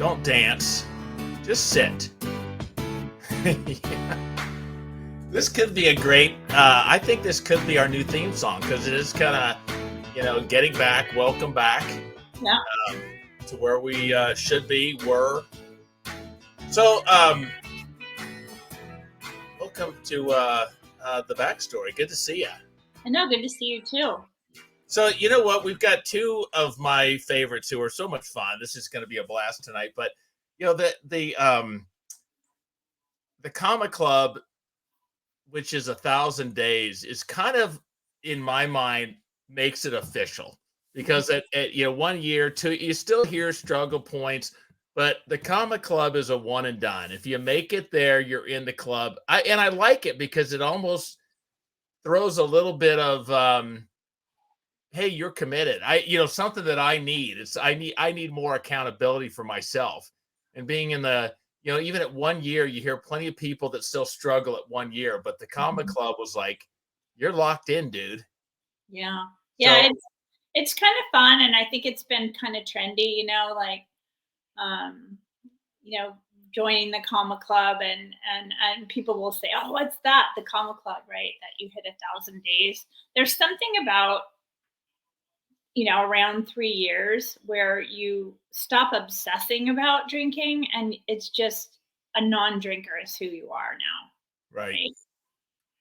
Don't dance. Just sit. Yeah. This could be a great, I think this could be our new theme song because it is kind of, getting back, welcome back Yeah. To where we should be, were. So, welcome to the backstory. Good to see you. I know. Good to see you too. So, you know what? We've got two of my favorites who are so much fun. This is going to be a blast tonight. But, the Comic Club, which is 1,000 days, is kind of, in my mind, makes it official because at 1 year, two, you still hear struggle points, but the Comic Club is a one and done. If you make it there, you're in the club. I like it because it almost throws a little bit of hey, you're committed. Something that I need. I need more accountability for myself. And being in the, even at 1 year, you hear plenty of people that still struggle at 1 year, but the Comic Club was like, you're locked in, dude. Yeah. Yeah. So, It's kind of fun, and I think it's been kind of trendy, um, you know, joining the Comic Club, and people will say, "Oh, what's that?" The Comic Club, right? That you hit 1,000 days. There's something about around 3 years where you stop obsessing about drinking, and it's just a non-drinker is who you are now, right. right?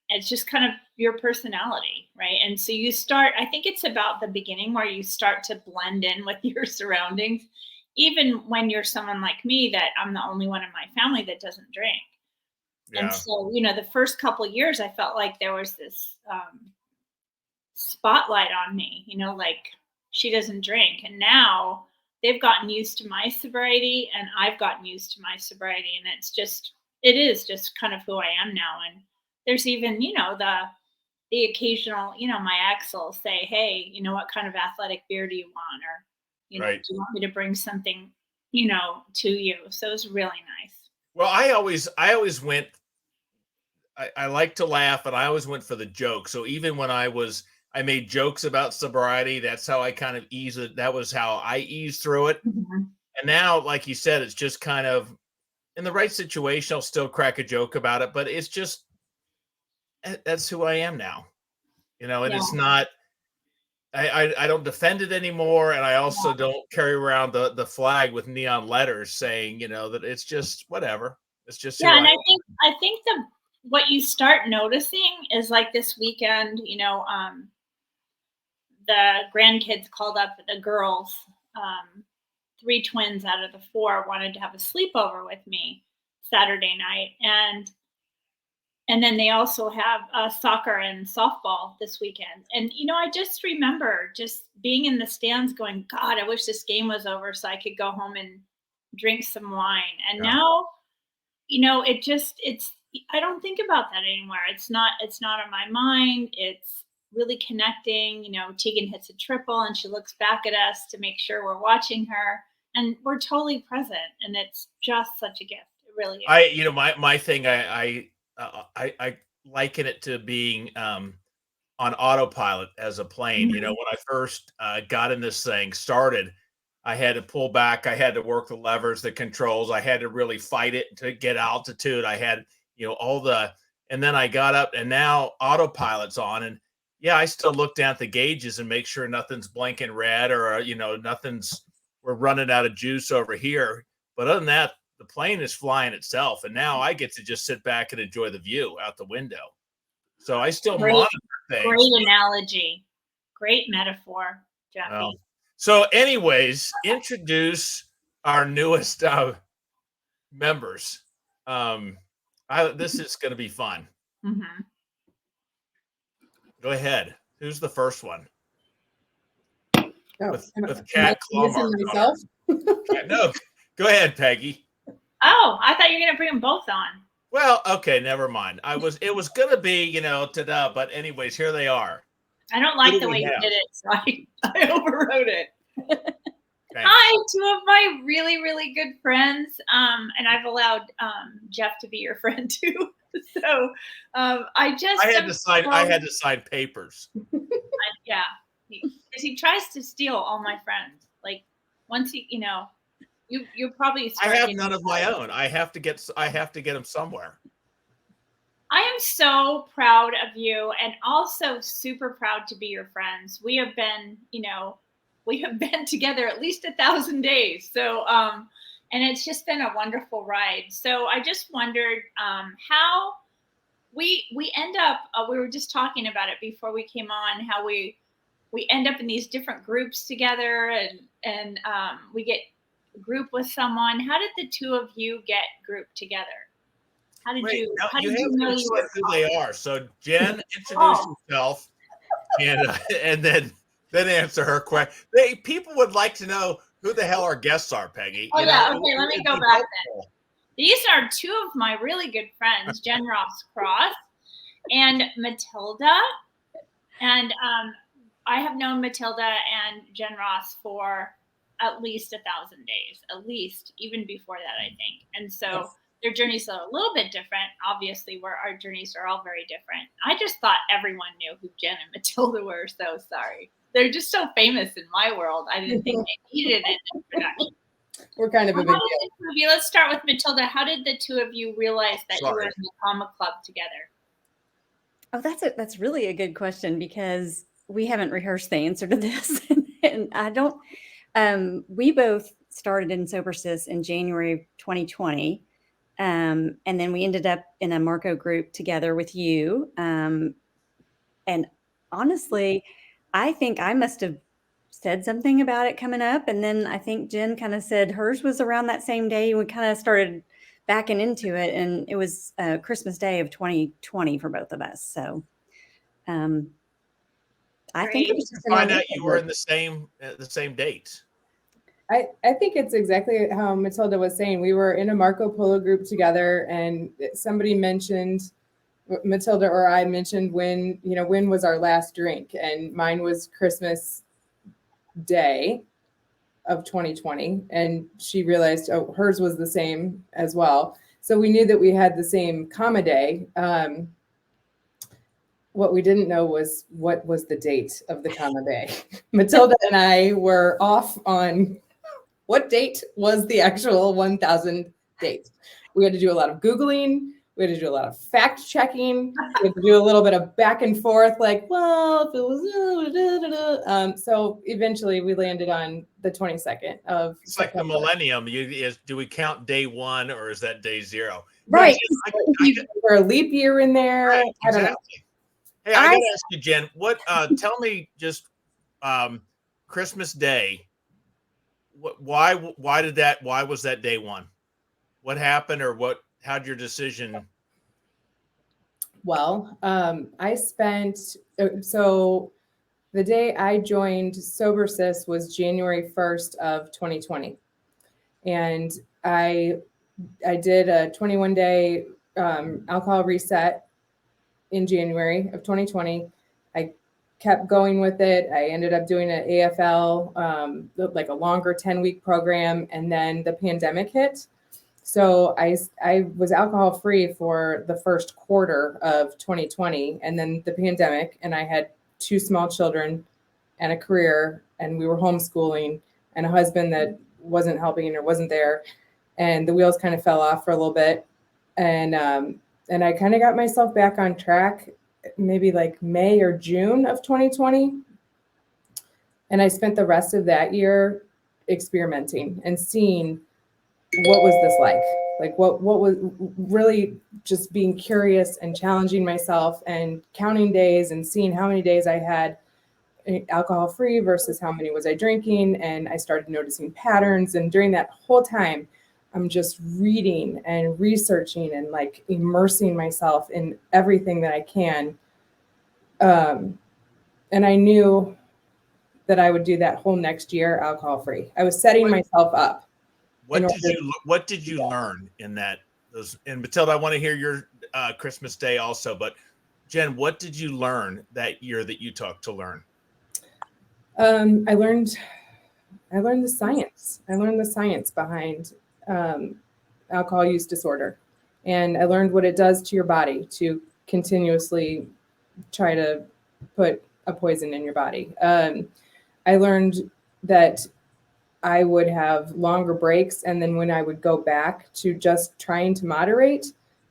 It's just kind of your personality, right? And so you start, I think it's about the beginning where you start to blend in with your surroundings, even when you're someone like me, that I'm the only one in my family that doesn't drink. And Yeah. so, the first couple years, I felt like there was this spotlight on me, like she doesn't drink. And now they've gotten used to my sobriety, and I've gotten used to my sobriety. And it is just kind of who I am now. And there's even, the occasional, my ex will say, "Hey, what kind of athletic beer do you want?" Or, Right. "Do you want me to bring something, to you?" So it's really nice. Well, I always went, I like to laugh, and I always went for the joke. So even when I made jokes about sobriety, that's how I kind of eased it. That was how I eased through it. Mhm. And now, like you said, it's just kind of in the right situation. I'll still crack a joke about it, but it's just, that's who I am now, and Yeah, it's not, I don't defend it anymore. And I also yeah. don't carry around the flag with neon letters saying, that it's just whatever. It's just who Yeah, I and am. I think what you start noticing is like this weekend, the grandkids called up the girls. Um, Three twins out of the four wanted to have a sleepover with me Saturday night, and then they also have soccer and softball this weekend. And I just remember just being in the stands, going, "God, I wish this game was over so I could go home and drink some wine." And Yeah. now, it's I don't think about that anymore. It's not on my mind. It's really connecting. Tegan hits a triple and she looks back at us to make sure we're watching her, and we're totally present, and it's just such a gift. It really is. My thing, I liken it to being on autopilot as a plane. Mhm. When I first got in this thing, started, I had to pull back. I had to work the levers, the controls. I had to really fight it to get altitude. I had, and then I got up, and now autopilot's on. And yeah, I still look down at the gauges and make sure nothing's blinking red or, we're running out of juice over here. But other than that, the plane is flying itself. And now I get to just sit back and enjoy the view out the window. So I still Great, monitor things. great analogy. Great metaphor, Well, Jeffy. so anyways, introduce our newest members. Um, this is going to be fun. Hmm. Go ahead. Who's the first one? Oh, With am I Cat Clawmark missing on her. myself? No, go ahead, Peggy. Oh, I thought you were gonna bring them both on. Well, okay, never mind. It was gonna be, ta-da, but anyways, here they are. I don't Who like do the way we you have? did it, so I overrode it. Thanks. Hi, two of my really, really good friends. And I've allowed Jeff to be your friend too. So I just I had to sign papers. yeah. He tries to steal all my friends. Like once you You probably I start have getting none of my own. I have to get them somewhere. I am so proud of you and also super proud to be your friends. We have been, we have been together at least 1,000 days. So, and it's just been a wonderful ride. So I just wondered how we end up. We were just talking about it before we came on. How we end up in these different groups together, and we get group with someone. How did the two of you get grouped together? Wait, no, How you did you haven't know even you said were who they are. So Jen, introduce Oh, yourself, and then answer her question. People would like to know who the hell our guests are, Peggy. oh yeah, okay, let me It'd go be back then. helpful. These are two of my really good friends, Jenn Cross and Mathilda. And I have known Mathilda and Jen Ross for at least 1,000 days, at least, even before that, I think. And so their journeys are a little bit different. Obviously, where our journeys are all very different. I just thought everyone knew who Jen and Mathilda were. So sorry. They're just so famous in my world. I didn't think they needed an introduction. We're kind of a big deal. Let's start with Mathilda. How did the two of you realize that you were in the Comma Club together? Oh, that's really a good question, because we haven't rehearsed the answer to this. And I don't, we both started in SoberSys in January of 2020. And then we ended up in a Marco group together with you. And honestly, I think I must have said something about it coming up. And then I think Jen kind of said hers was around that same day. We kind of started backing into it, and it was Christmas Day of 2020 for both of us. So I think it was just find out you were in the same date. I think it's exactly how Mathilda was saying. We were in a Marco Polo group together, and somebody mentioned, Mathilda or I mentioned, when was our last drink, and mine was Christmas Day of 2020, and she realized, oh, hers was the same as well. So we knew that we had the same comma day. What we didn't know was what was the date of the comma day. Mathilda and I were off on what date was the actual 1,000 date. We had to do a lot of Googling. We had to do a lot of fact checking. We had to do a little bit of back and forth, like, well, if it was, so eventually we landed on the 22nd of It's September. like the millennium. Do we count day one, or is that day zero? Right. For a leap year in there. Right, I don't know. exactly. Hey, I gotta ask you, Jen, tell me just Christmas Day. Why was that day one? What happened, or how'd your decision? Well, I spent, so the day I joined SoberSys was January 1st of 2020. And I did a 21-day alcohol reset in January of 2020. I kept going with it. I ended up doing an AFL, like a longer 10-week program, and then the pandemic hit. So I was alcohol free for the first quarter of 2020, and then the pandemic, and I had 2 small children and a career, and we were homeschooling, and a husband that wasn't helping or wasn't there, and the wheels kind of fell off for a little bit, and I kind of got myself back on track maybe like May or June of 2020. And I spent the rest of that year experimenting and seeing what was this like what was really just being curious and challenging myself and counting days and seeing how many days I had alcohol free versus how many was I drinking. And I started noticing patterns. And during that whole time, I'm just reading and researching and like immersing myself in everything that I can. And I knew that I would do that whole next year alcohol free. I was setting myself up. What did you learn in that? And Mathilda, I want to hear your Christmas Day also. But Jen, what did you learn that year that you took to learn? I learned the science. I learned the science behind alcohol use disorder, and I learned what it does to your body to continuously try to put a poison in your body. I learned that I would have longer breaks. And then when I would go back to just trying to moderate,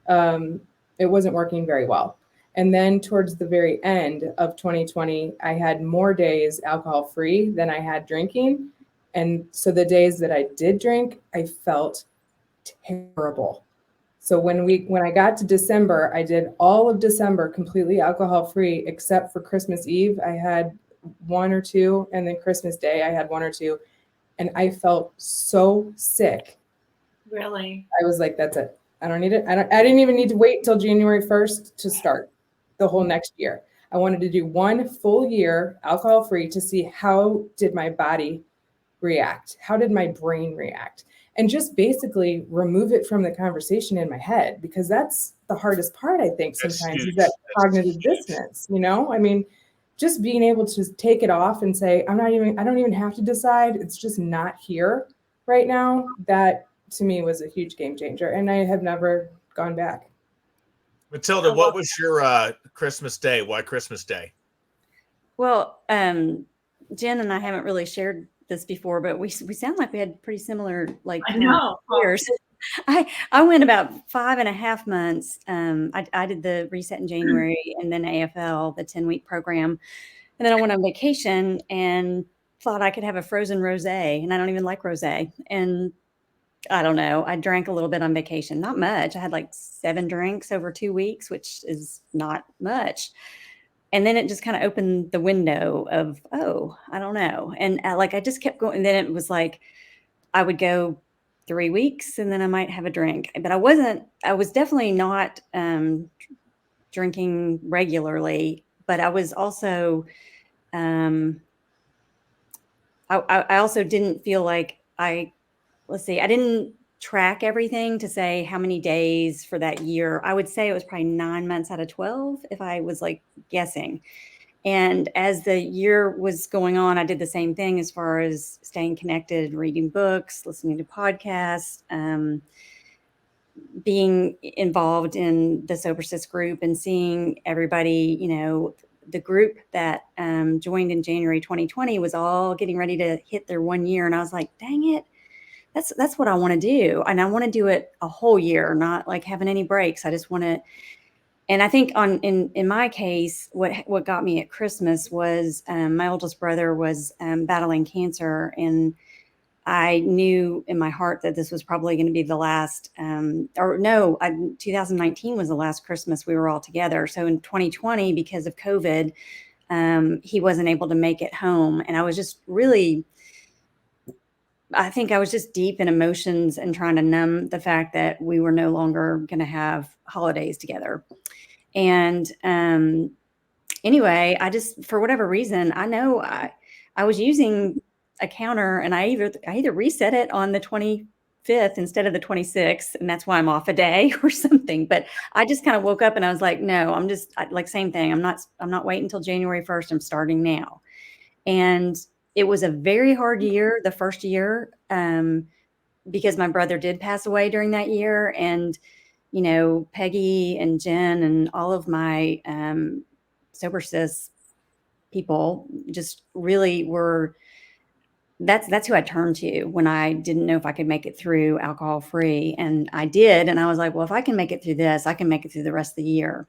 it wasn't working very well. And then towards the very end of 2020, I had more days alcohol free than I had drinking. And so the days that I did drink, I felt terrible. So when I got to December, I did all of December completely alcohol free, except for Christmas Eve. I had one or two, and then Christmas Day, I had one or two. And I felt so sick. Really? I was like, that's it. I don't need it. I didn't even need to wait till January 1st to start the whole next year. I wanted to do one full year alcohol free to see how did my body react? How did my brain react? And just basically remove it from the conversation in my head, because that's the hardest part, I think, That's sometimes, is huge. that That's cognitive huge. dissonance, you know? I mean, just being able to take it off and say, I don't even have to decide. It's just not here right now. That to me was a huge game changer. And I have never gone back. Mathilda, what was your Christmas Day? Why Christmas Day? Well, Jen and I haven't really shared this before, but we sound like we had pretty similar I know. years. I went about 5.5 months. I did the reset in January and then AFL, the 10-week program. And then I went on vacation and thought I could have a frozen rosé, and I don't even like rosé. And I don't know, I drank a little bit on vacation, not much. I had like 7 drinks over 2 weeks, which is not much. And then it just kind of opened the window of, oh, I don't know. And like I just kept going. And then it was like I would go 3 weeks and then I might have a drink. But I was definitely not drinking regularly, but I was also, I also didn't feel like I didn't track everything to say how many days for that year. I would say it was probably 9 months out of 12 if I was like guessing. And as the year was going on, I did the same thing as far as staying connected, reading books, listening to podcasts, being involved in the Sober Sis group and seeing everybody, the group that joined in January 2020 was all getting ready to hit their 1 year. And I was like, dang it. That's what I want to do. And I want to do it a whole year, not like having any breaks. I just want to. And I think in my case, what got me at Christmas was my oldest brother was battling cancer. And I knew in my heart that this was probably going to be the last, 2019 was the last Christmas we were all together. So in 2020, because of COVID, he wasn't able to make it home. And I think I was just deep in emotions and trying to numb the fact that we were no longer going to have holidays together. And anyway, I just, for whatever reason, I know I was using a counter, and I either reset it on the 25th instead of the 26th, and that's why I'm off a day or something. But I just kind of woke up and I was like, no, like same thing. I'm not waiting until January 1st. I'm starting now. And it was a very hard year, the first year, because my brother did pass away during that year. And, Peggy and Jenn and all of my Sober Sis people just really were, that's who I turned to when I didn't know if I could make it through alcohol free. And I did. And I was like, well, if I can make it through this, I can make it through the rest of the year.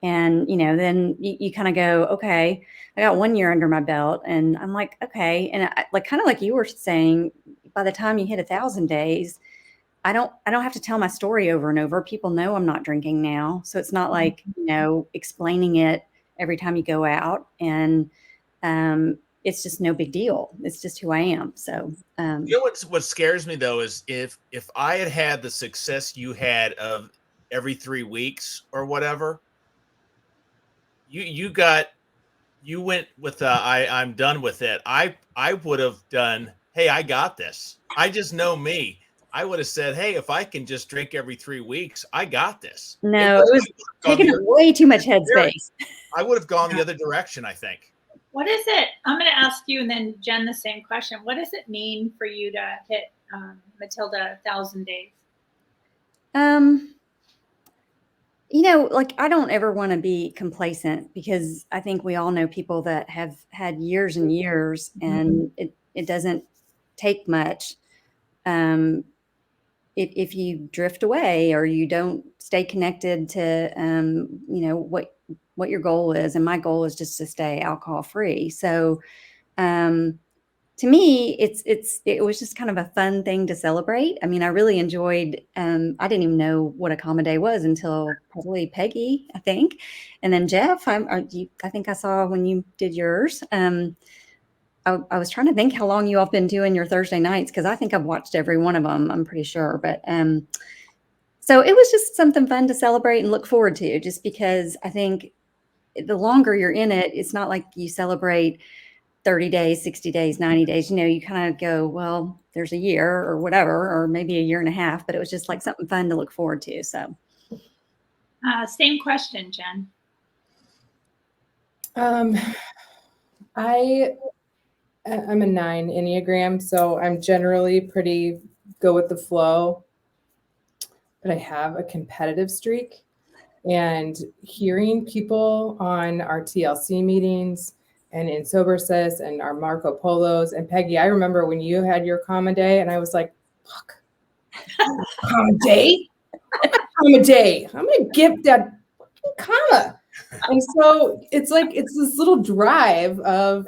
And, then you kind of go, okay, I got 1 year under my belt, and I'm like, okay. And kind of like you were saying, by the time you hit 1,000 days, I don't have to tell my story over and over. People know I'm not drinking now. So it's not like, explaining it every time you go out, and it's just no big deal. It's just who I am. So, what scares me though, is if I had the success you had of every 3 weeks or whatever, you went with I'm done with it. I would have done, hey, I got this. I just know me. I would have said, hey, if I can just drink every 3 weeks, I got this. No, it was taking up way too much headspace. I would have gone the other direction, I think. What is it? I'm going to ask you and then Jen the same question. What does it mean for you to hit Mathilda 1,000 days? Like I don't ever want to be complacent, because I think we all know people that have had years and years, and it doesn't take much. If you drift away or you don't stay connected to, what your goal is. And my goal is just to stay alcohol free. So, to me, it was just kind of a fun thing to celebrate. I mean, I really enjoyed. I didn't even know what a Comma Day was until probably Peggy, I think, and then Jeff. I think I saw when you did yours. I was trying to think how long you all been doing your Thursday nights, because I think I've watched every one of them. I'm pretty sure, but so it was just something fun to celebrate and look forward to. Just because I think the longer you're in it, it's not like you celebrate 30 days, 60 days, 90 days, you kind of go, well, there's a year or whatever, or maybe a year and a half, but it was just like something fun to look forward to. So. Same question, Jen. I'm a 9 Enneagram, so I'm generally pretty go with the flow, but I have a competitive streak, and hearing people on our TLC meetings and in SoberSys and our Marco Polos. And Peggy, I remember when you had your Comma Day, and I was like, fuck, Comma Day? Comma Day. I'm going to give that fucking comma. And so it's like, it's this little drive of,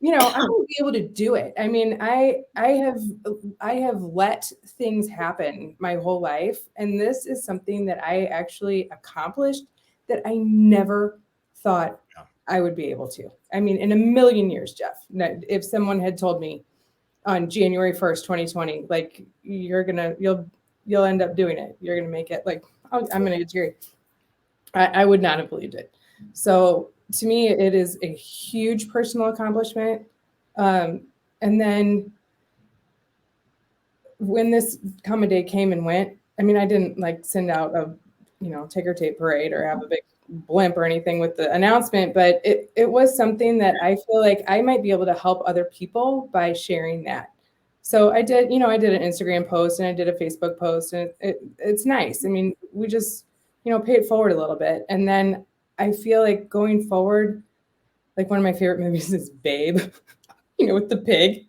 I'm going to be able to do it. I mean, I have let things happen my whole life. And this is something that I actually accomplished that I never thought I would be able to. I mean, in a million years, Jeff, if someone had told me on January 1st, 2020, like you'll end up doing it. You're going to make it, like, I'm going to get teary. I would not have believed it. So to me, it is a huge personal accomplishment. And then when this Comma Day came and went, I mean, I didn't like send out a, ticker tape parade or have a big blimp or anything with the announcement, but it was something that I feel like I might be able to help other people by sharing that. So I did, I did an Instagram post and I did a Facebook post, and it's nice. I mean, we just, pay it forward a little bit. And then I feel like going forward, like one of my favorite movies is Babe, with the pig.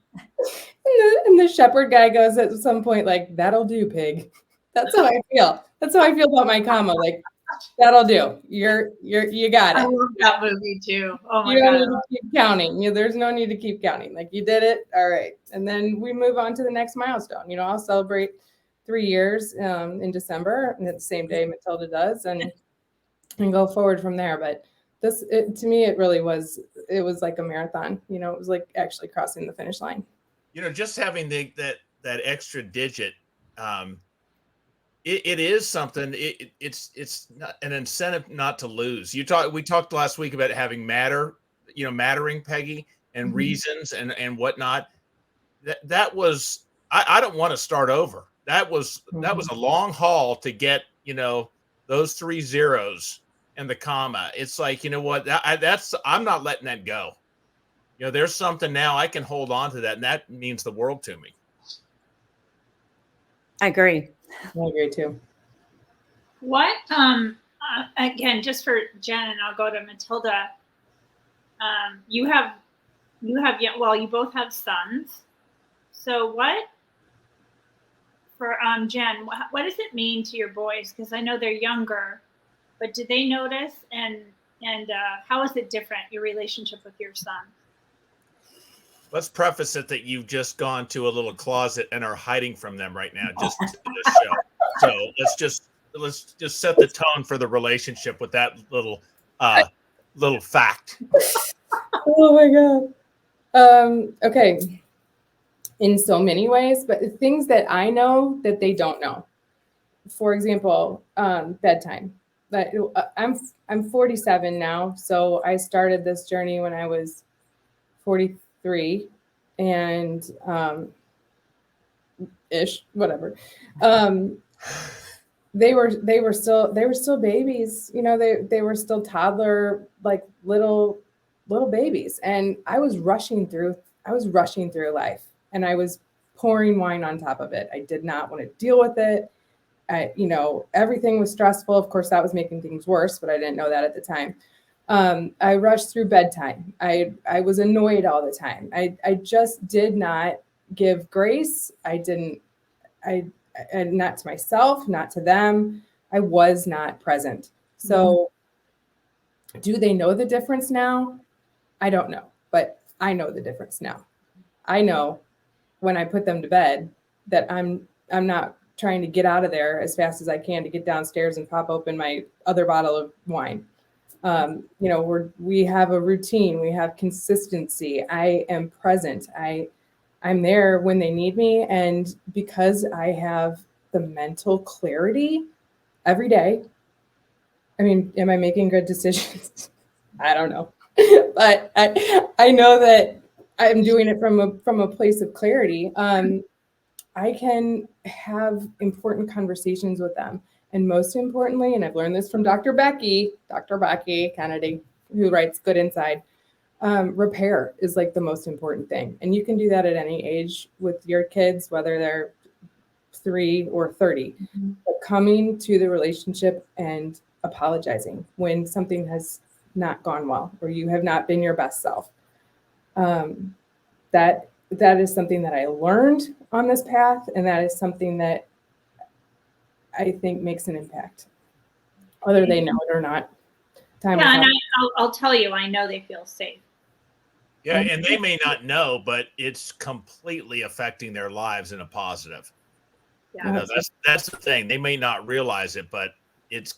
And the shepherd guy goes at some point, like, that'll do, pig. That's how I feel. That's how I feel about my comma. Like, that'll do. You got it. I love that movie too. Oh my you don't God. need to keep counting. There's no need to keep counting. Like, you did it. All right. And then we move on to the next milestone. I'll celebrate 3 years in December, and it's the same day Mathilda does, and go forward from there. But to me, it was like a marathon. It was like actually crossing the finish line. Just having that extra digit, it is something. It's not an incentive not to lose. We talked last week about having mattering, Peggy, and reasons and whatnot. That was, I don't want to start over. That was a long haul to get, those 3 zeros and the comma. It's like, what, I'm not letting that go. There's something now I can hold on to that, and that means the world to me. I agree. I agree too. What, again, just for Jen, and I'll go to Mathilda. You both have sons. So what, for Jen, what does it mean to your boys? Because I know they're younger, but do they notice? And how is it different, your relationship with your son? Let's preface it that you've just gone to a little closet and are hiding from them right now, just to this show. So let's just set the tone for the relationship with that little fact. Oh my God. Okay. In so many ways, but things that I know that they don't know. For example, bedtime. But I'm 47 now, so I started this journey when I was 43, and ish, whatever. They were still babies. They were still toddler, like little babies, and I was rushing through life, and I was pouring wine on top of it. I did not want to deal with it. Everything was stressful. Of course, that was making things worse, but I didn't know that at the time. I rushed through bedtime. I was annoyed all the time. I just did not give grace. I not to myself, not to them. I was not present. So do they know the difference now? I don't know, but I know the difference now. I know when I put them to bed that I'm not trying to get out of there as fast as I can to get downstairs and pop open my other bottle of wine. We have a routine, we have consistency. I am present. I'm there when they need me. And because I have the mental clarity every day, I mean, am I making good decisions? I don't know. But I know that I'm doing it from a place of clarity. I can have important conversations with them. And most importantly, and I've learned this from Dr. Becky Kennedy, who writes Good Inside, repair is like the most important thing. And you can do that at any age with your kids, whether they're 3 or 30. But coming to the relationship and apologizing when something has not gone well or you have not been your best self. That is something that I learned on this path, and that is something that I think makes an impact, whether they know it or not. And I'll tell you, I know they feel safe. Yeah, and they may not know, but it's completely affecting their lives in a positive. Yeah. That's the thing. They may not realize it, but it's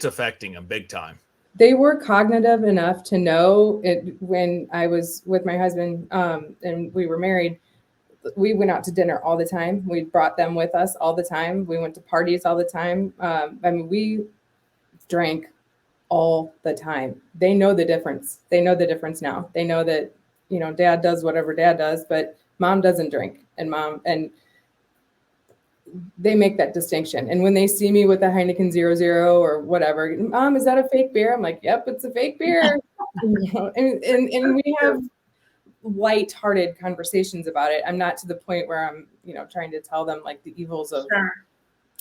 affecting them big time. They were cognitive enough to know it when I was with my husband and we were married. We went out to dinner all the time. We brought them with us all the time. We went to parties all the time. We drank all the time. They know the difference. They know the difference now. They know that, dad does whatever dad does, but mom doesn't drink, and they make that distinction. And when they see me with a Heineken 00 or whatever, Mom, is that a fake beer? I'm like, yep, it's a fake beer. And we have light-hearted conversations about it. I'm not to the point where I'm, trying to tell them like the evils of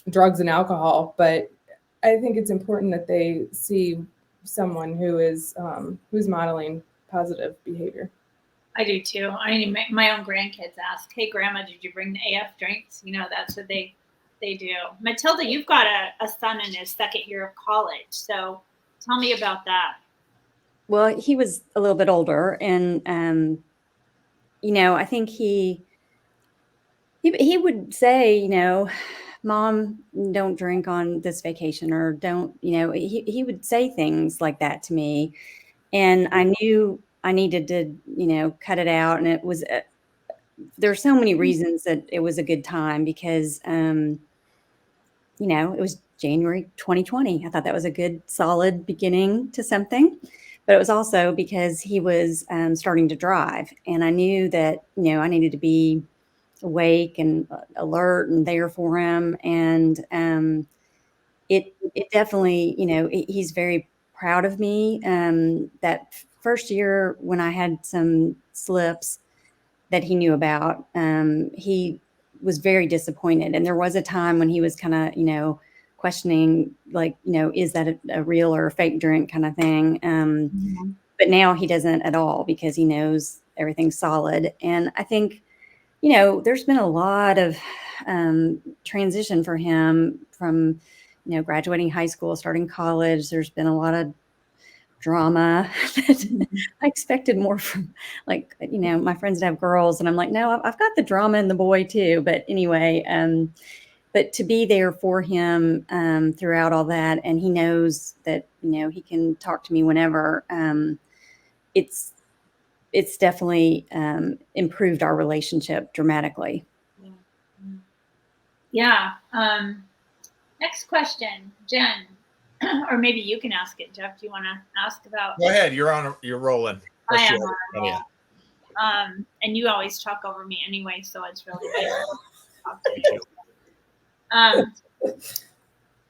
drugs and alcohol, but I think it's important that they see someone who is who's modeling positive behavior. I do too. I mean, my own grandkids ask, "Hey, Grandma, did you bring the AF drinks?" That's what they do. Mathilda, you've got a son in his second year of college, so tell me about that. Well, he was a little bit older, and I think he would say, Mom, don't drink on this vacation, or don't, he would say things like that to me, and I knew I needed to, cut it out. And it was, there's so many reasons that it was a good time because, it was January 2020. I thought that was a good, solid beginning to something. But it was also because he was starting to drive. And I knew that, I needed to be awake and alert and there for him. And it definitely, he's very proud of me. That first year when I had some slips that he knew about, he was very disappointed. And there was a time when he was kind of, questioning, like, is that a real or a fake drink kind of thing. But now he doesn't at all because he knows everything's solid. And I think, there's been a lot of transition for him from, graduating high school, starting college. There's been a lot of drama that I expected more from, like, my friends that have girls, and I'm like, no, I've got the drama in the boy too. But anyway, but to be there for him throughout all that, and he knows that, he can talk to me whenever. It's definitely improved our relationship dramatically. Yeah. Next question, Jenn, or maybe you can ask it. Jeff, do you want to ask about? Go ahead. You're rolling. I am on a roll. Yeah. And you always talk over me anyway, so it's really nice to talk to you.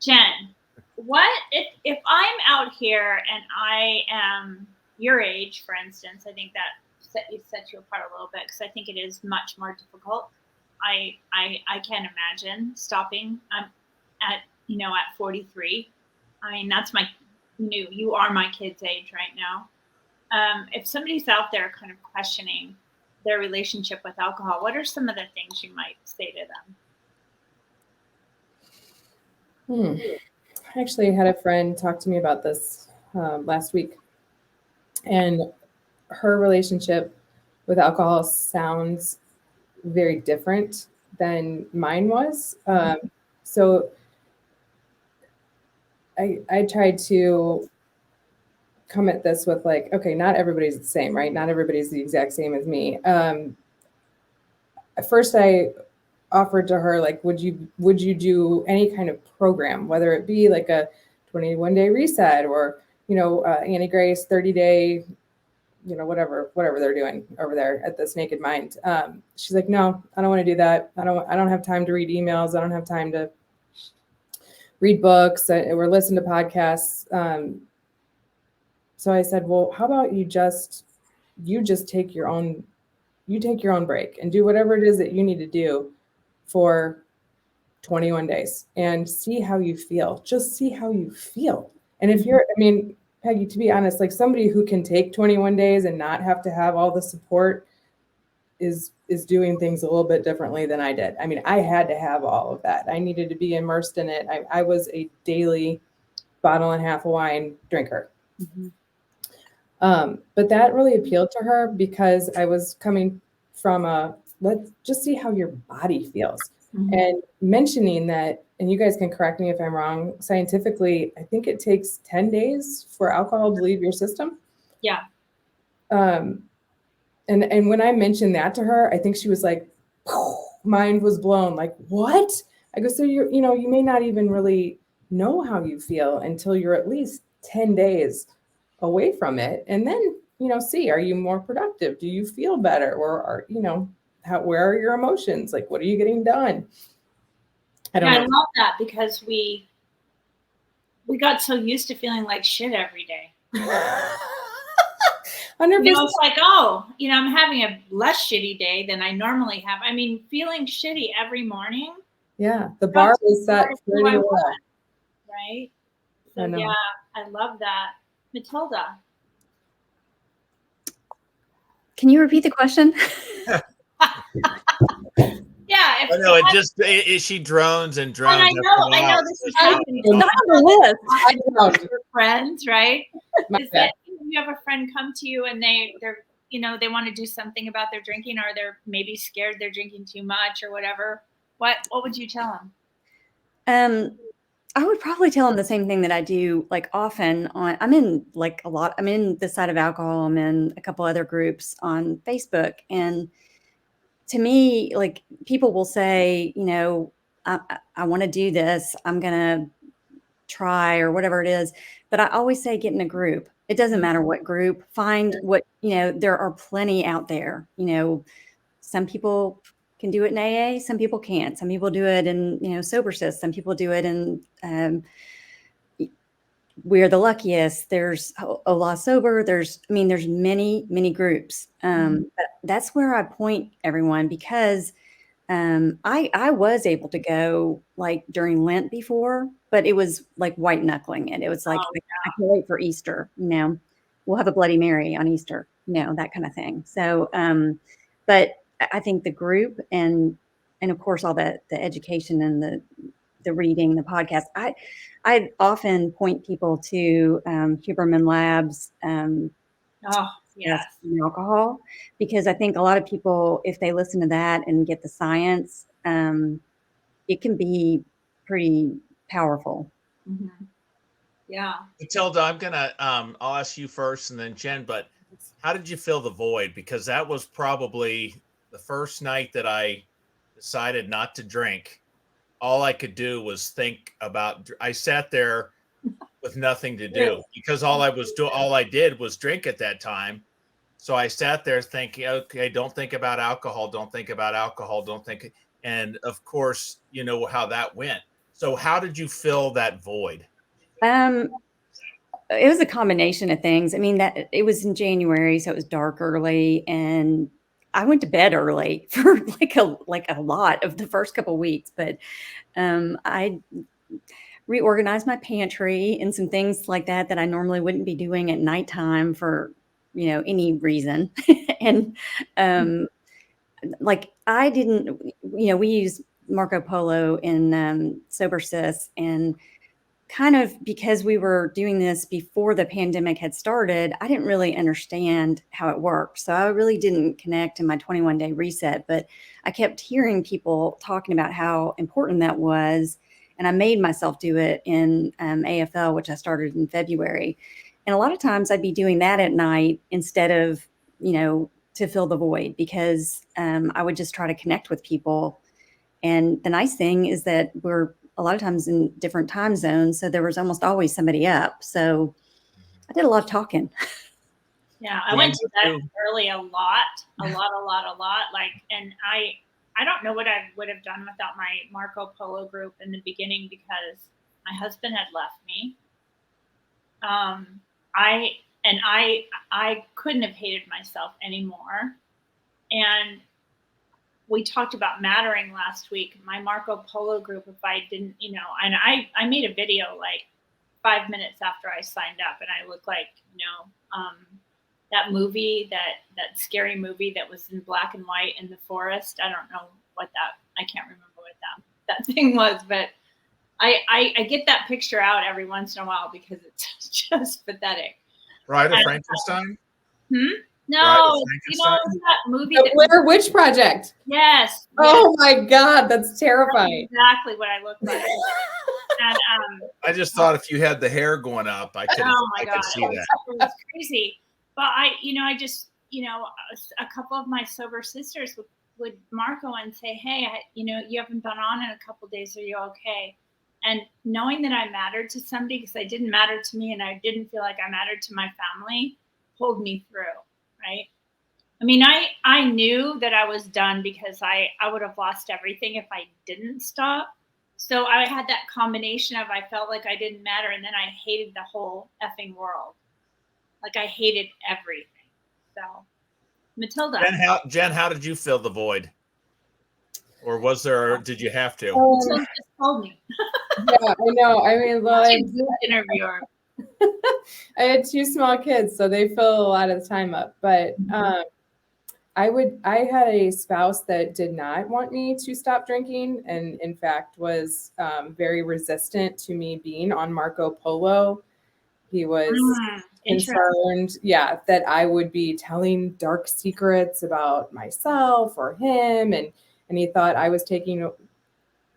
Jenn, what if I'm out here and I am your age, for instance? I think that sets you apart a little bit, because I think it is much more difficult. I can't imagine stopping at 43. I mean, that's you are my kid's age right now. If somebody's out there kind of questioning, their relationship with alcohol, what are some of the things you might say to them? I actually had a friend talk to me about this last week, and her relationship with alcohol sounds very different than mine was. So I tried to come at this with like, okay, not everybody's the same, right? Not everybody's the exact same as me. At first I offered to her, like, would you do any kind of program, whether it be like a 21-day reset or, Annie Grace 30-day, whatever they're doing over there at this Naked Mind. She's like, no, I don't want to do that. I don't have time to read emails. I don't have time to read books or listen to podcasts. So I said, well, how about you just take your own break and do whatever it is that you need to do for 21 days and see how you feel. Just see how you feel. And if Peggy, to be honest, like somebody who can take 21 days and not have to have all the support is doing things a little bit differently than I did. I mean, I had to have all of that. I needed to be immersed in it. I was a daily bottle and a half of wine drinker. But that really appealed to her because I was coming from let's just see how your body feels. And mentioning that, and you guys can correct me if I'm wrong, scientifically, I think it takes 10 days for alcohol to leave your system. Yeah. And when I mentioned that to her, I think she was like, mind was blown. Like, what? I go, so you may not even really know how you feel until you're at least 10 days away from it. And then, see, are you more productive? Do you feel better? Or where are your emotions? Like, what are you getting done? I don't know. I love that because we got so used to feeling like shit every day. 100%. It's like, I'm having a less shitty day than I normally have. I mean, feeling shitty every morning. Yeah, the bar is set pretty well. Right? So yeah, I love that. Mathilda. Can you repeat the question? Yeah. She drones and drones. And I know this is happening. Not on the list. I know your friends, right? Is that you have a friend come to you and they're they want to do something about their drinking, or they're maybe scared they're drinking too much or whatever. What would you tell them? I would probably tell them the same thing that I do, like often I'm in the Side of Alcohol. I'm in a couple other groups on Facebook. And to me, like people will say, I want to do this. I'm going to try or whatever it is. But I always say, get in a group. It doesn't matter what group, find what, there are plenty out there. Some people can do it in AA. Some people can't. Some people do it in, SoberSys. Some people do it in, We're the Luckiest. There's Ola Sober. There's many, many groups. But that's where I point everyone because I was able to go like during Lent before, but it was like white knuckling it. It was like, I can't wait for Easter, we'll have a Bloody Mary on Easter, that kind of thing. So, but I think the group and of course all the education and the reading, the podcast, I often point people to Huberman Labs, Yes. Alcohol, because I think a lot of people, if they listen to that and get the science, it can be pretty powerful. Yeah. Mathilda, I'm gonna I'll ask you first and then Jen, but how did you fill the void? Because that was probably the first night that I decided not to drink. All I could do was think about, I sat there with nothing to do because all I did was drink at that time. So I sat there thinking, okay, don't think about alcohol. Don't think about alcohol. Don't think. And of course, you know how that went. So how did you fill that void? It was a combination of things. I mean, that it was in January, so it was dark early, and I went to bed early for like a lot of the first couple of weeks. But I reorganized my pantry and some things like that I normally wouldn't be doing at nighttime for any reason. And like I didn't, we use Marco Polo in Sober Sis, and kind of because we were doing this before the pandemic had started, I didn't really understand how it worked. So I really didn't connect in my 21-day reset, but I kept hearing people talking about how important that was. And I made myself do it in AFL, which I started in February. And a lot of times I'd be doing that at night instead of, to fill the void, because I would just try to connect with people. And the nice thing is that we're a lot of times in different time zones, so there was almost always somebody up. So I did a lot of talking. Yeah, I went to bed early a lot. Like, and I don't know what I would have done without my Marco Polo group in the beginning, because my husband had left me. I couldn't have hated myself anymore. And we talked about mattering last week. My Marco Polo group, if I didn't, and I made a video like 5 minutes after I signed up, and I looked like, that movie, that scary movie that was in black and white in the forest. I don't know I can't remember what that thing was, but I get that picture out every once in a while because it's just pathetic. Bride of Frankenstein? No, that movie. The Blair Witch Project. Yes. Oh my God, that's terrifying. That's exactly what I look like. And I just thought if you had the hair going up, I could. Oh my God, could see that. It was crazy. But I just, a couple of my sober sisters would Marco and say, hey, you haven't been on in a couple of days. Are you okay? And knowing that I mattered to somebody, because I didn't matter to me and I didn't feel like I mattered to my family, pulled me through. Right. I mean, I knew that I was done, because I would have lost everything if I didn't stop. So I had that combination of, I felt like I didn't matter, and then I hated the whole effing world. Like I hated everything. So, Mathilda. Jenn, how did you fill the void? Or did you have to? Mathilda just told me. Yeah, I know. I mean, like, interviewer. I had 2 small kids, so they fill a lot of the time up. But I had a spouse that did not want me to stop drinking, and in fact was very resistant to me being on Marco Polo. He was concerned, that I would be telling dark secrets about myself or him, and he thought I was taking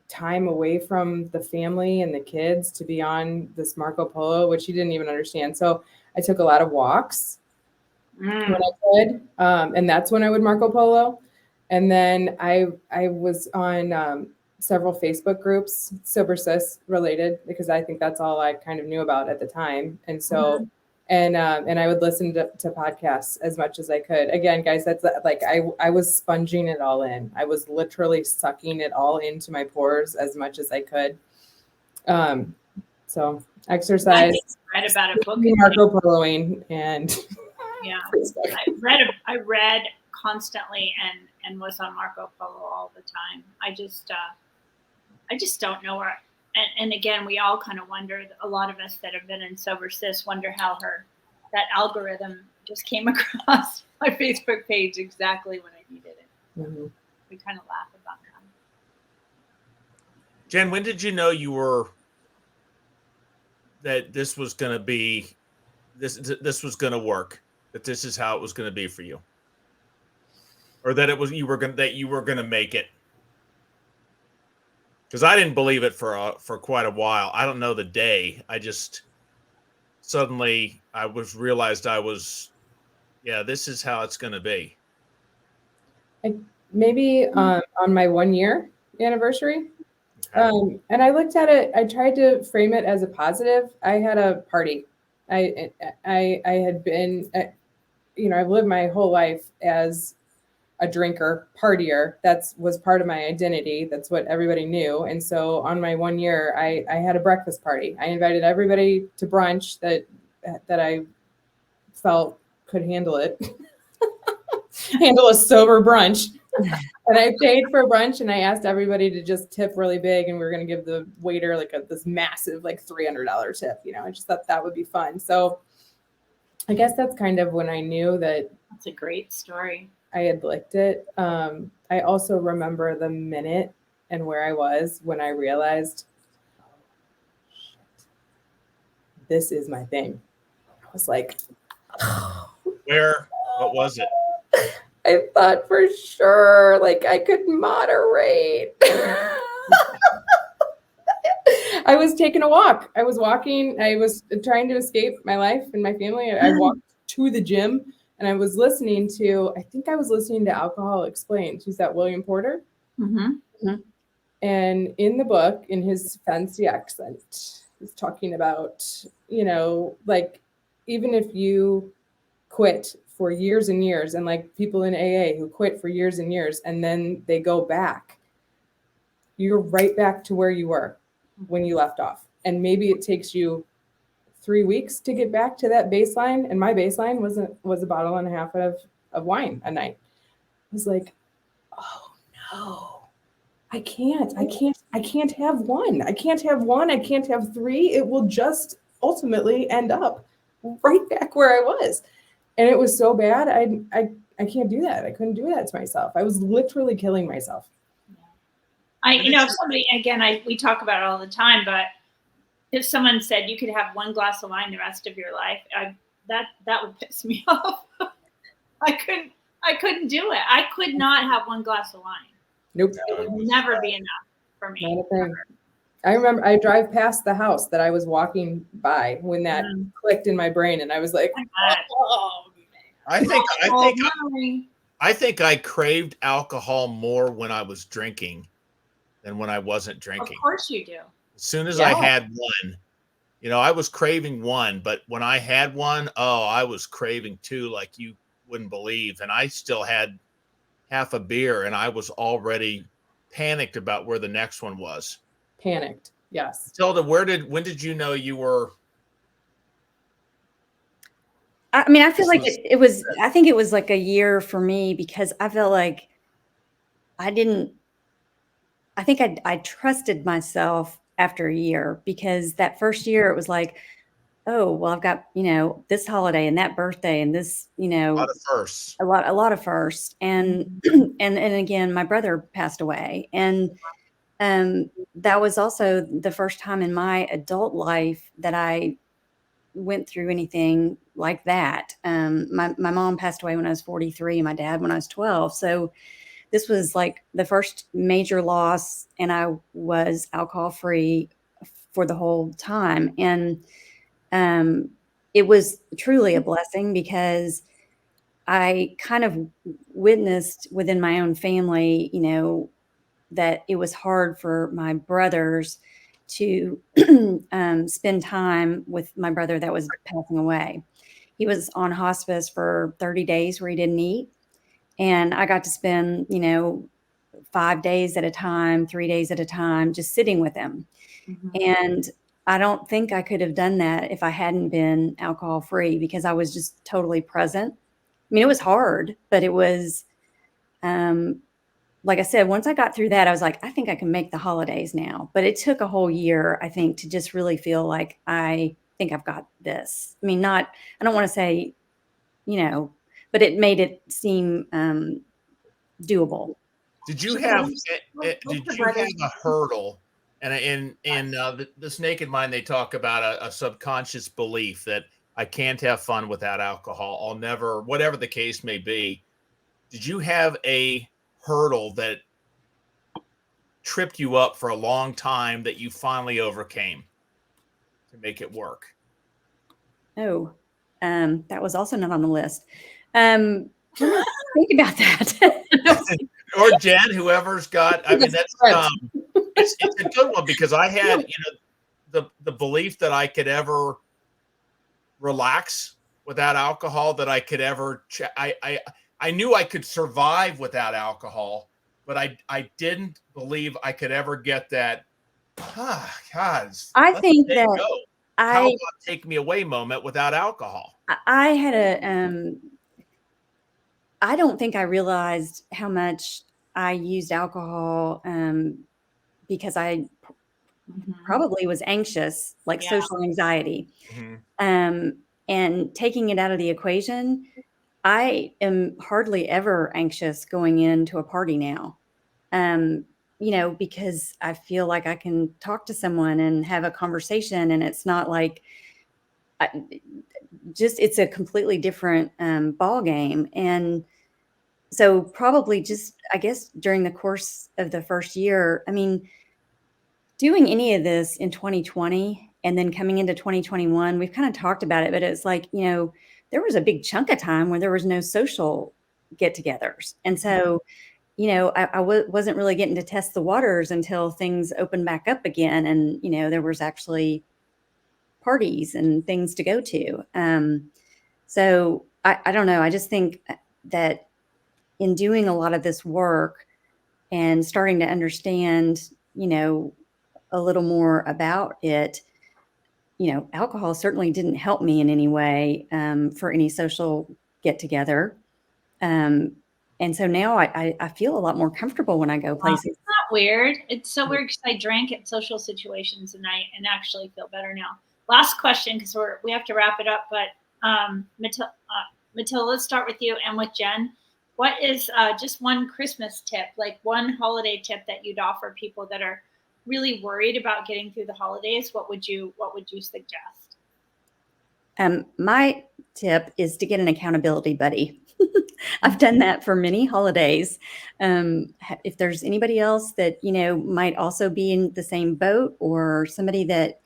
time away from the family and the kids to be on this Marco Polo, which he didn't even understand. So I took a lot of walks when I could, and that's when I would Marco Polo. And then I was on several Facebook groups, Sober Sis related, because I think that's all I kind of knew about at the time. And so, and I would listen to podcasts as much as I could. Again, guys, that's like, I was sponging it all in. I was literally sucking it all into my pores as much as I could. So exercise, I read about a book, Marco Poloing, and I read constantly and was on Marco Polo all the time. I just don't know where. And again, we all kind of wonder. A lot of us that have been in Sober Sis wonder how that algorithm just came across my Facebook page exactly when I needed it. Mm-hmm. We kind of laugh about that. Jenn, when did you know that this was going to be this was going to work? That this is how it was going to be for you, or that you were going to make it? Because I didn't believe it for quite a while. I don't know the day. I just suddenly realized this is how it's going to be. Maybe on my 1 year anniversary. Okay. And I looked at it, I tried to frame it as a positive. I had a party. I had been, I've lived my whole life as a drinker, partier. Was part of my identity. That's what everybody knew. And so on my 1 year, I had a breakfast party. I invited everybody to brunch that I felt could handle it. Handle a sober brunch. And I paid for brunch, and I asked everybody to just tip really big, and we were going to give the waiter this massive $300 tip. I just thought that would be fun. So I guess that's kind of when I knew that That's a great story. I had licked it. I also remember the minute and where I was when I realized, shit, this is my thing. I was like, Where? What was it? I thought for sure, like I could moderate. I was taking a walk. I was walking. I was trying to escape my life and my family. I walked to the gym and I was listening to, I think I was listening to Alcohol Explained. Who's that? William Porter. Mm-hmm. And in the book, in his fancy accent, he's talking about, like even if you quit for years and years, and like people in AA who quit for years and years, and then they go back, you're right back to where you were when you left off. And maybe it takes you 3 weeks to get back to that baseline. And my baseline was a bottle and a half of wine a night. I was like, oh no. I can't have one. I can't have one. I can't have three. It will just ultimately end up right back where I was. And it was so bad. I can't do that. I couldn't do that to myself. I was literally killing myself. If somebody, again, we talk about it all the time, but if someone said you could have one glass of wine the rest of your life, that would piss me off. I couldn't do it. I could not have one glass of wine. Nope. It would never be enough for me. Not a thing. I remember I drive past the house that I was walking by when that clicked in my brain, and I was like, "Oh man!" I think I craved alcohol more when I was drinking than when I wasn't drinking. Of course you do. As soon as I had one, I was craving one, but when I had one, I was craving two like you wouldn't believe, and I still had half a beer, and I was already panicked about where the next one was. Panicked, yes. Mathilda, when did you know you were? I mean, I feel like it was, I think it was like a year for me because I felt like I think I trusted myself after a year because that first year it was like, oh, well, I've got, this holiday and that birthday and this, A lot of firsts. a lot of firsts. And, and again, my brother passed away. And that was also the first time in my adult life that I went through anything like that. My mom passed away when I was 43, and my dad when I was 12. So this was like the first major loss, and I was alcohol free for the whole time. And it was truly a blessing because I kind of witnessed within my own family, that it was hard for my brothers to spend time with my brother that was passing away. He was on hospice for 30 days where he didn't eat. And I got to spend, 5 days at a time, 3 days at a time, just sitting with him. And I don't think I could have done that if I hadn't been alcohol free because I was just totally present. I mean, it was hard, but it was, like I said, once I got through that, I was like, I think I can make the holidays now. But it took a whole year, I think, to just really feel like I think I've got this. I mean, I don't want to say, but it made it seem doable. Did you have a hurdle? And in this Naked Mind, they talk about a subconscious belief that I can't have fun without alcohol. I'll never, whatever the case may be. Did you have a hurdle that tripped you up for a long time that you finally overcame to make it work? Oh, that was also not on the list. Think about that. Or Jenn, whoever's got. I mean, that's it's a good one because I had the belief that I could ever relax without alcohol, that I could ever. I knew I could survive without alcohol, but I didn't believe I could ever get that. God, I think that how about take me away moment without alcohol. I had I don't think I realized how much I used alcohol because I probably was anxious, like social anxiety. And taking it out of the equation, I am hardly ever anxious going into a party now. Because I feel like I can talk to someone and have a conversation, and it's not like it's a completely different ball game. And so probably just, I guess, during the course of the first year, I mean, doing any of this in 2020 and then coming into 2021, we've kind of talked about it, but it's like, there was a big chunk of time where there was no social get-togethers. And so, wasn't really getting to test the waters until things opened back up again. And, there was actually parties and things to go to. So I don't know. I just think that in doing a lot of this work and starting to understand, a little more about it, alcohol certainly didn't help me in any way for any social get together. And so now I feel a lot more comfortable when I go places. It's not weird. It's so weird because I drank at social situations and actually feel better now. Last question, because we have to wrap it up. But Mathilda, let's start with you and with Jenn. What is just one Christmas tip, like one holiday tip that you'd offer people that are really worried about getting through the holidays? What would you suggest? My tip is to get an accountability buddy. I've done that for many holidays. If there's anybody else that, might also be in the same boat, or somebody that,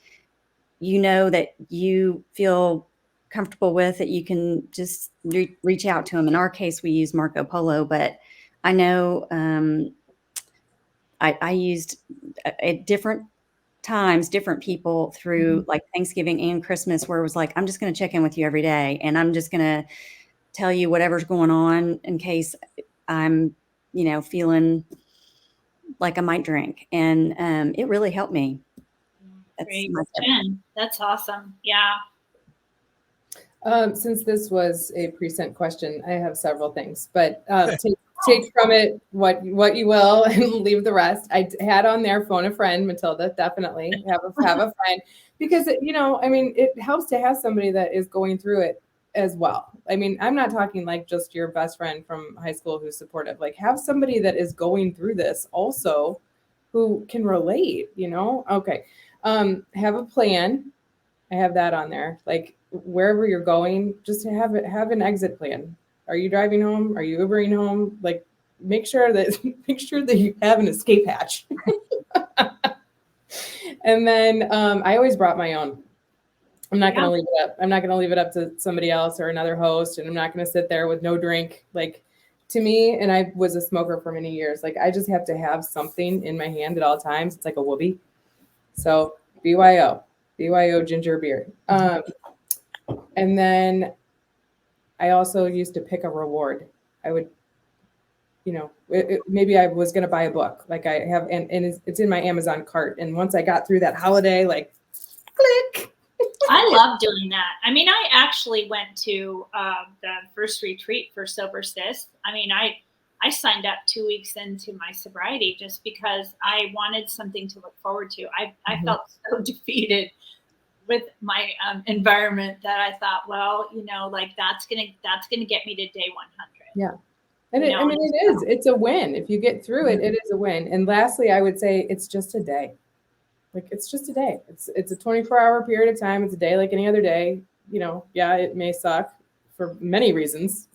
that you feel comfortable with, that you can just reach out to them. In our case, we use Marco Polo, but I know I used at different times, different people through like Thanksgiving and Christmas, where it was like, I'm just going to check in with you every day, and I'm just going to tell you whatever's going on in case I'm, feeling like I might drink. And it really helped me. Great. Jenn, that's awesome. Yeah. Since this was a pre-sent question, I have several things, but take from it what you will and leave the rest. I had on there, phone a friend, Mathilda, definitely have a friend, because it helps to have somebody that is going through it as well. I mean, I'm not talking like just your best friend from high school who's supportive, like have somebody that is going through this also who can relate, Okay. Have a plan. I have that on there. Like wherever you're going, just to have an exit plan. Are you driving home? Are you Ubering home? Like make sure that you have an escape hatch. And then I always brought my own. I'm not going to leave it up. I'm not going to leave it up to somebody else or another host. And I'm not going to sit there with no drink. Like to me, and I was a smoker for many years, like I just have to have something in my hand at all times. It's like a whoopee. So BYO ginger beer. And then I also used to pick a reward. I would, maybe I was going to buy a book, like I have, and it's in my Amazon cart. And once I got through that holiday, like click. I love doing that. I mean, I actually went to the first retreat for Sober Sis. I mean, I signed up 2 weeks into my sobriety just because I wanted something to look forward to. I felt so defeated with my environment that I thought, well, like that's gonna get me to day 100. Yeah. And it's a win. If you get through it, it is a win. And lastly, I would say it's just a day. Like it's just a day. It's a 24-hour period of time. It's a day like any other day. Yeah, it may suck for many reasons.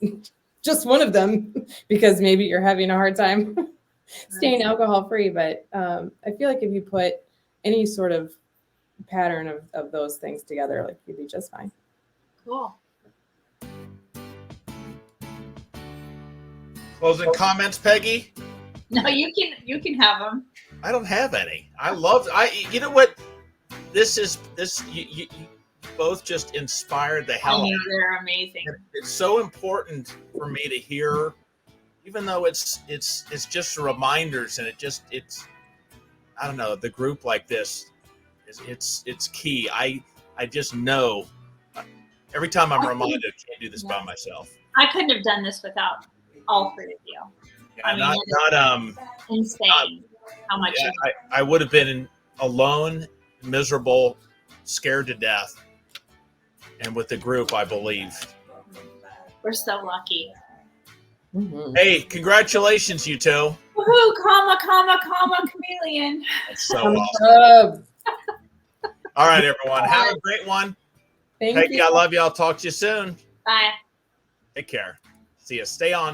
Just one of them, because maybe you're having a hard time staying alcohol free. But I feel like if you put any sort of pattern of those things together, like you'd be just fine. Cool. Closing comments, Peggy? No, you can have them. I don't have any. You know what? You both just inspired the hell out of me. They're amazing. It's so important for me to hear, even though it's just reminders, and it's I don't know, the group like this it's key. I just know every time I'm reminded I can't do this by myself. I couldn't have done this without all three of you. Yeah, insane how much. Yeah, I would have been alone, miserable, scared to death and with the group, I believe. We're so lucky. Mhm. Hey, congratulations, you two. Woohoo, comma, chameleon. That's so Coming awesome. up. All right, everyone. Have a great one. Thank Peggy, you. I love you. I'll talk to you soon. Bye. Take care. See you. Stay on.